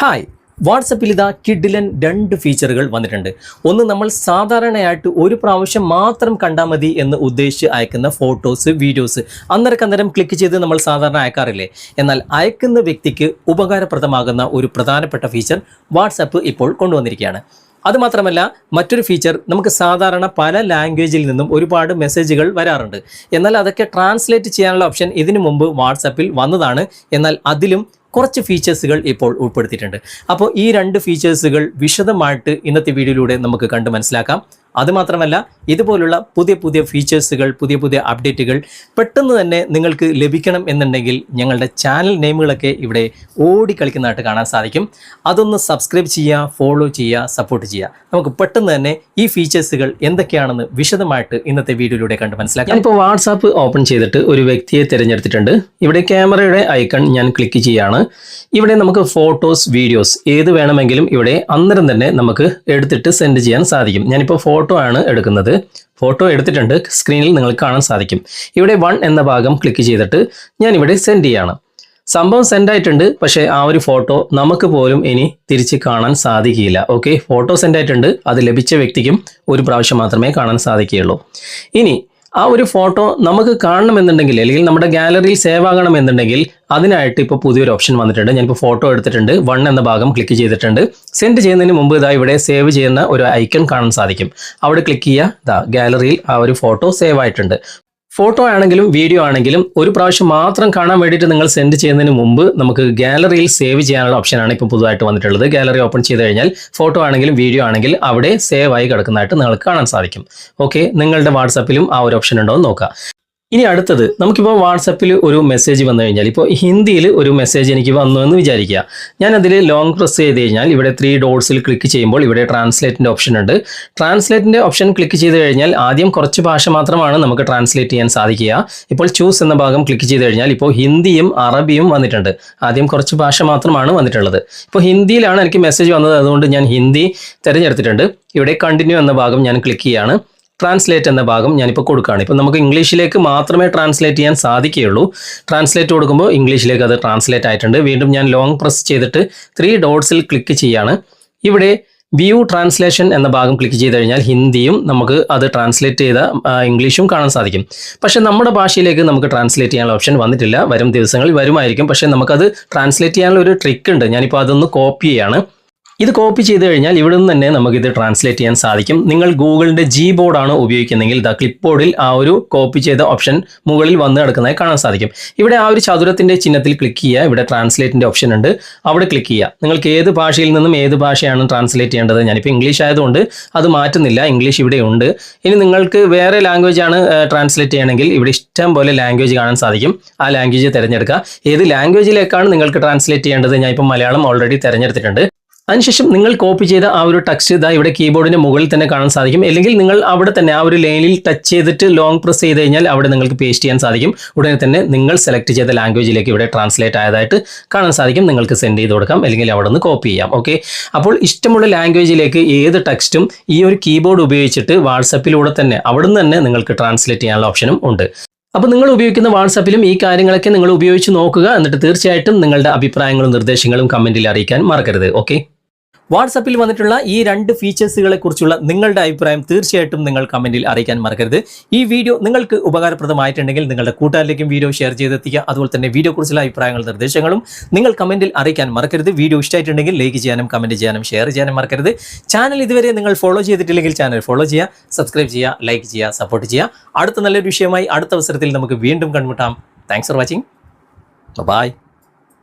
Hi, വാട്സപ്പിൽ ഇതാ കിഡിലൻ 2 ഫീച്ചറുകൾ വന്നിട്ടുണ്ട്. ഒന്ന്, നമ്മൾ സാധാരണയായിട്ട് ഒരു പ്രാവശ്യം മാത്രം കണ്ടാൽ മതി എന്ന് ഉദ്ദേശിച്ച് അയക്കുന്ന ഫോട്ടോസ്, വീഡിയോസ് അന്നേരം ക്ലിക്ക് ചെയ്ത് നമ്മൾ സാധാരണ അയക്കാറില്ലേ? എന്നാൽ അയക്കുന്ന വ്യക്തിക്ക് ഉപകാരപ്രദമാകുന്ന ഒരു പ്രധാനപ്പെട്ട ഫീച്ചർ വാട്സപ്പ് ഇപ്പോൾ കൊണ്ടുവന്നിരിക്കുകയാണ്. അതുമാത്രമല്ല, മറ്റൊരു ഫീച്ചർ, നമുക്ക് സാധാരണ പല ലാംഗ്വേജിൽ നിന്നും ഒരുപാട് മെസ്സേജുകൾ വരാറുണ്ട്. എന്നാൽ അതൊക്കെ ട്രാൻസ്ലേറ്റ് ചെയ്യാനുള്ള ഓപ്ഷൻ ഇതിനു മുമ്പ് വാട്സപ്പിൽ വന്നതാണ്. എന്നാൽ അതിലും കുറച്ച് ഫീച്ചേഴ്സുകൾ ഇപ്പോൾ ഉൾപ്പെടുത്തിയിട്ടുണ്ട്. അപ്പോൾ ഈ 2 ഫീച്ചേഴ്സുകൾ വിശദമായിട്ട് ഇന്നത്തെ വീഡിയോയിലൂടെ നമുക്ക് കണ്ട് മനസ്സിലാക്കാം. അതുമാത്രമല്ല, ഇതുപോലുള്ള പുതിയ ഫീച്ചേഴ്സുകൾ, പുതിയ അപ്ഡേറ്റുകൾ പെട്ടെന്ന് തന്നെ നിങ്ങൾക്ക് ലഭിക്കണം എന്നുണ്ടെങ്കിൽ ഞങ്ങളുടെ ചാനൽ നെയിമുകളൊക്കെ ഇവിടെ ഓടിക്കളിക്കുന്നതായിട്ട് കാണാൻ സാധിക്കും. അതൊന്ന് സബ്സ്ക്രൈബ് ചെയ്യുക, ഫോളോ ചെയ്യുക, സപ്പോർട്ട് ചെയ്യുക. നമുക്ക് പെട്ടെന്ന് തന്നെ ഈ ഫീച്ചേഴ്സുകൾ എന്തൊക്കെയാണെന്ന് വിശദമായിട്ട് ഇന്നത്തെ വീഡിയോയിലൂടെ കണ്ട് മനസ്സിലാക്കാം. ഞാനിപ്പോൾ വാട്സാപ്പ് ഓപ്പൺ ചെയ്തിട്ട് ഒരു വ്യക്തിയെ തിരഞ്ഞെടുത്തിട്ടുണ്ട്. ഇവിടെ ക്യാമറയുടെ ഐക്കൺ ഞാൻ ക്ലിക്ക് ചെയ്യുകയാണ്. ഇവിടെ നമുക്ക് ഫോട്ടോസ്, വീഡിയോസ് ഏത് വേണമെങ്കിലും ഇവിടെ അന്നേരം തന്നെ നമുക്ക് എടുത്തിട്ട് സെൻഡ് ചെയ്യാൻ സാധിക്കും. ഞാനിപ്പോൾ ഫോട്ടോ ആണ് എടുക്കുന്നത്. ഫോട്ടോ എടുത്തിട്ടുണ്ട്. സ്ക്രീനിൽ നിങ്ങൾക്ക് കാണാൻ സാധിക്കും. ഇവിടെ 1 എന്ന ഭാഗം ക്ലിക്ക് ചെയ്തിട്ട് ഞാൻ ഇവിടെ സെൻഡ് ചെയ്യാണ്. സംഭവം സെൻഡ് ആയിട്ടുണ്ട്. പക്ഷേ ആ ഒരു ഫോട്ടോ നമുക്ക് പോലും ഇനി തിരിച്ച് കാണാൻ സാധിക്കില്ല. ഓക്കെ, ഫോട്ടോ സെൻഡ് ആയിട്ടുണ്ട്. അത് ലഭിച്ച വ്യക്തിക്കും ഒരു പ്രാവശ്യം മാത്രമേ കാണാൻ സാധിക്കുകയുള്ളൂ. ഇനി ആ ഒരു ഫോട്ടോ നമുക്ക് കാണണമെന്നുണ്ടെങ്കിൽ, അല്ലെങ്കിൽ നമ്മുടെ ഗാലറിയിൽ സേവ് ആകണമെന്നുണ്ടെങ്കിൽ അതിനായിട്ട് ഇപ്പോൾ പുതിയൊരു ഓപ്ഷൻ വന്നിട്ടുണ്ട്. ഞാനിപ്പോൾ ഫോട്ടോ എടുത്തിട്ടുണ്ട്. 1 എന്ന ഭാഗം ക്ലിക്ക് ചെയ്തിട്ടുണ്ട്. സെൻഡ് ചെയ്യുന്നതിന് മുമ്പ് ഇതാ ഇവിടെ സേവ് ചെയ്യുന്ന ഒരു ഐക്കൺ കാണാൻ സാധിക്കും. അവിടെ ക്ലിക്ക് ചെയ്യുക. ഇതാ ഗാലറിയിൽ ആ ഒരു ഫോട്ടോ സേവ് ആയിട്ടുണ്ട്. ഫോട്ടോ ആണെങ്കിലും വീഡിയോ ആണെങ്കിലും ഒരു പ്രാവശ്യം മാത്രം കാണാൻ വേണ്ടിയിട്ട് നിങ്ങൾ സെൻഡ് ചെയ്യുന്നതിന് മുമ്പ് നമുക്ക് ഗാലറിയിൽ സേവ് ചെയ്യാനുള്ള ഓപ്ഷനാണ് ഇപ്പോൾ പുതുതായിട്ട് വന്നിട്ടുള്ളത്. ഗാലറി ഓപ്പൺ ചെയ്ത് കഴിഞ്ഞാൽ ഫോട്ടോ ആണെങ്കിലും വീഡിയോ ആണെങ്കിൽ അവിടെ സേവ് ആയി കിടക്കുന്നതായിട്ട് നിങ്ങൾക്ക് കാണാൻ സാധിക്കും. ഓക്കെ, നിങ്ങളുടെ വാട്സപ്പിലും ആ ഒരു ഓപ്ഷൻ ഉണ്ടോ എന്ന് നോക്കുക. ഇനി അടുത്തത്, നമുക്കിപ്പോൾ വാട്സപ്പിൽ ഒരു മെസ്സേജ് വന്നു കഴിഞ്ഞാൽ, ഇപ്പോൾ ഹിന്ദിയിൽ ഒരു മെസ്സേജ് എനിക്ക് വന്നു എന്ന് വിചാരിക്കുക. ഞാനതിൽ ലോങ് പ്രസ് ചെയ്ത് കഴിഞ്ഞാൽ ഇവിടെ 3 ഡോട്ട്സിൽ ക്ലിക്ക് ചെയ്യുമ്പോൾ ഇവിടെ ട്രാൻസ്ലേറ്റിൻ്റെ ഓപ്ഷൻ ഉണ്ട്. ട്രാൻസ്ലേറ്റിൻ്റെ ഓപ്ഷൻ ക്ലിക്ക് ചെയ്ത് കഴിഞ്ഞാൽ ആദ്യം കുറച്ച് ഭാഷ മാത്രമാണ് നമുക്ക് ട്രാൻസ്ലേറ്റ് ചെയ്യാൻ സാധിക്കുക. ഇപ്പോൾ ചൂസ് എന്ന ഭാഗം ക്ലിക്ക് ചെയ്ത് കഴിഞ്ഞാൽ ഇപ്പോൾ ഹിന്ദിയും അറബിയും വന്നിട്ടുണ്ട്. ആദ്യം കുറച്ച് ഭാഷ മാത്രമാണ് വന്നിട്ടുള്ളത്. ഇപ്പോൾ ഹിന്ദിയിലാണ് എനിക്ക് മെസ്സേജ് വന്നത്, അതുകൊണ്ട് ഞാൻ ഹിന്ദി തിരഞ്ഞെടുത്തിട്ടുണ്ട്. ഇവിടെ കണ്ടിന്യൂ എന്ന ഭാഗം ഞാൻ ക്ലിക്ക് ചെയ്യുകയാണ്. ട്രാൻസ്ലേറ്റ് എന്ന ഭാഗം ഞാനിപ്പോൾ കൊടുക്കുകയാണ്. ഇപ്പോൾ നമുക്ക് ഇംഗ്ലീഷിലേക്ക് മാത്രമേ ട്രാൻസ്ലേറ്റ് ചെയ്യാൻ സാധിക്കുകയുള്ളൂ. ട്രാൻസ്ലേറ്റ് കൊടുക്കുമ്പോൾ ഇംഗ്ലീഷിലേക്ക് അത് ട്രാൻസ്ലേറ്റ് ആയിട്ടുണ്ട്. വീണ്ടും ഞാൻ ലോങ് പ്രസ് ചെയ്തിട്ട് 3 ഡോട്ട്സിൽ ക്ലിക്ക് ചെയ്യാണ്. ഇവിടെ വ്യൂ ട്രാൻസ്ലേഷൻ എന്ന ഭാഗം ക്ലിക്ക് ചെയ്ത് കഴിഞ്ഞാൽ ഹിന്ദിയും നമുക്ക് അത് ട്രാൻസ്ലേറ്റ് ചെയ്ത ഇംഗ്ലീഷും കാണാൻ സാധിക്കും. പക്ഷേ നമ്മുടെ ഭാഷയിലേക്ക് നമുക്ക് ട്രാൻസ്ലേറ്റ് ചെയ്യാനുള്ള ഓപ്ഷൻ വന്നിട്ടില്ല. വരും ദിവസങ്ങളിൽ വരുമായിരിക്കും. പക്ഷേ നമുക്കത് ട്രാൻസ്ലേറ്റ് ചെയ്യാനുള്ള ഒരു ട്രിക്ക് ഉണ്ട്. ഞാനിപ്പോൾ അതൊന്ന് കോപ്പി ചെയ്യാണ്. ഇത് കോപ്പി ചെയ്ത് കഴിഞ്ഞാൽ ഇവിടെ നിന്ന് തന്നെ നമുക്കിത് ട്രാൻസ്ലേറ്റ് ചെയ്യാൻ സാധിക്കും. നിങ്ങൾ ഗൂഗിളിൻ്റെ ബോർഡാണ് ഉപയോഗിക്കുന്നതെങ്കിൽ ദ ക്ലിപ്പ് ബോർഡിൽ ആ ഒരു കോപ്പി ചെയ്ത ഓപ്ഷൻ മുകളിൽ വന്ന് കിടക്കുന്നതായി കാണാൻ സാധിക്കും. ഇവിടെ ആ ഒരു ചതുരത്തിൻ്റെ ചിഹ്നത്തിൽ ക്ലിക്ക് ചെയ്യുക. ഇവിടെ ട്രാൻസ്ലേറ്റിൻ്റെ ഓപ്ഷൻ ഉണ്ട്. അവിടെ ക്ലിക്ക് ചെയ്യുക. നിങ്ങൾക്ക് ഏത് ഭാഷയിൽ നിന്നും ഏത് ഭാഷയാണ് ട്രാൻസ്ലേറ്റ് ചെയ്യേണ്ടത്. ഞാനിപ്പോൾ ഇംഗ്ലീഷ് ആയതുകൊണ്ട് അത് മാറ്റുന്നില്ല. ഇംഗ്ലീഷ് ഇവിടെ ഉണ്ട്. ഇനി നിങ്ങൾക്ക് വേറെ ലാംഗ്വേജ് ആണ് ട്രാൻസ്ലേറ്റ് ചെയ്യണമെങ്കിൽ ഇവിടെ ഇഷ്ടം പോലെ ലാംഗ്വേജ് കാണാൻ സാധിക്കും. ആ ലാംഗ്വേജ് തിരഞ്ഞെടുക്കുക. ഏത് ലാംഗ്വേജിലേക്കാണ് നിങ്ങൾക്ക് ട്രാൻസ്ലേറ്റ് ചെയ്യേണ്ടത്. ഞാൻ ഇപ്പോൾ മലയാളം ഓൾറെഡി തിരഞ്ഞെടുത്തിട്ടുണ്ട്. അതിനുശേഷം നിങ്ങൾ കോപ്പി ചെയ്ത ആ ഒരു ടെക്സ്റ്റ് ഇതാ ഇവിടെ കീബോർഡിൻ്റെ മുകളിൽ തന്നെ കാണാൻ സാധിക്കും. അല്ലെങ്കിൽ നിങ്ങൾ അവിടെ തന്നെ ആ ഒരു ലൈനിൽ ടച്ച് ചെയ്തിട്ട് ലോങ് പ്രസ് ചെയ്ത് കഴിഞ്ഞാൽ അവിടെ നിങ്ങൾക്ക് പേസ്റ്റ് ചെയ്യാൻ സാധിക്കും. ഉടനെ തന്നെ നിങ്ങൾ സെലക്ട് ചെയ്ത ലാംഗ്വേജിലേക്ക് ഇവിടെ ട്രാൻസ്ലേറ്റ് ആയതായിട്ട് കാണാൻ സാധിക്കും. നിങ്ങൾക്ക് സെൻഡ് ചെയ്ത് കൊടുക്കാം, അല്ലെങ്കിൽ അവിടെ നിന്ന് കോപ്പി ചെയ്യാം. ഓക്കെ, അപ്പോൾ ഇഷ്ടമുള്ള ലാംഗ്വേജിലേക്ക് ഏത് ടെക്സ്റ്റും ഈ ഒരു കീബോർഡ് ഉപയോഗിച്ചിട്ട് വാട്സപ്പിലൂടെ തന്നെ അവിടെ നിന്ന് തന്നെ നിങ്ങൾക്ക് ട്രാൻസ്ലേറ്റ് ചെയ്യാനുള്ള ഓപ്ഷനും ഉണ്ട്. അപ്പോൾ നിങ്ങൾ ഉപയോഗിക്കുന്ന വാട്സാപ്പിലും ഈ കാര്യങ്ങളൊക്കെ നിങ്ങൾ ഉപയോഗിച്ച് നോക്കുക. എന്നിട്ട് തീർച്ചയായിട്ടും നിങ്ങളുടെ അഭിപ്രായങ്ങളും നിർദ്ദേശങ്ങളും കമൻറ്റിൽ അറിയിക്കാൻ മറക്കരുത്. ഓക്കെ, വാട്സപ്പിൽ വന്നിട്ടുള്ള ഈ 2 ഫീച്ചേഴ്സുകളെ കുറിച്ചുള്ള നിങ്ങളുടെ അഭിപ്രായം തീർച്ചയായിട്ടും നിങ്ങൾ കമൻറ്റിൽ അറിയിക്കാൻ മറക്കരുത്. ഈ വീഡിയോ നിങ്ങൾക്ക് ഉപകാരപ്രദമായിട്ടുണ്ടെങ്കിൽ നിങ്ങളുടെ കൂട്ടുകാരിലേക്കും വീഡിയോ ഷെയർ ചെയ്തെത്തിക്കുക. അതുപോലെ തന്നെ വീഡിയോ കുറിച്ചുള്ള അഭിപ്രായങ്ങളും നിർദ്ദേശങ്ങളും നിങ്ങൾ കമൻറ്റിൽ അറിയിക്കാൻ മറക്കരുത്. വീഡിയോ ഇഷ്ടമായിട്ടുണ്ടെങ്കിൽ ലൈക്ക് ചെയ്യാനും കമൻറ്റ് ചെയ്യാനും ഷെയർ ചെയ്യാനും മറക്കരുത്. ചാനൽ ഇതുവരെ നിങ്ങൾ ഫോളോ ചെയ്തിട്ടില്ലെങ്കിൽ ചാനൽ ഫോളോ ചെയ്യുക, സബ്സ്ക്രൈബ് ചെയ്യുക, ലൈക്ക് ചെയ്യുക, സപ്പോർട്ട് ചെയ്യുക. അടുത്ത നല്ലൊരു വിഷയമായി അടുത്ത അവസരത്തിൽ നമുക്ക് വീണ്ടും കണ്ടുമുട്ടാം. Thanks for watching. ബൈ.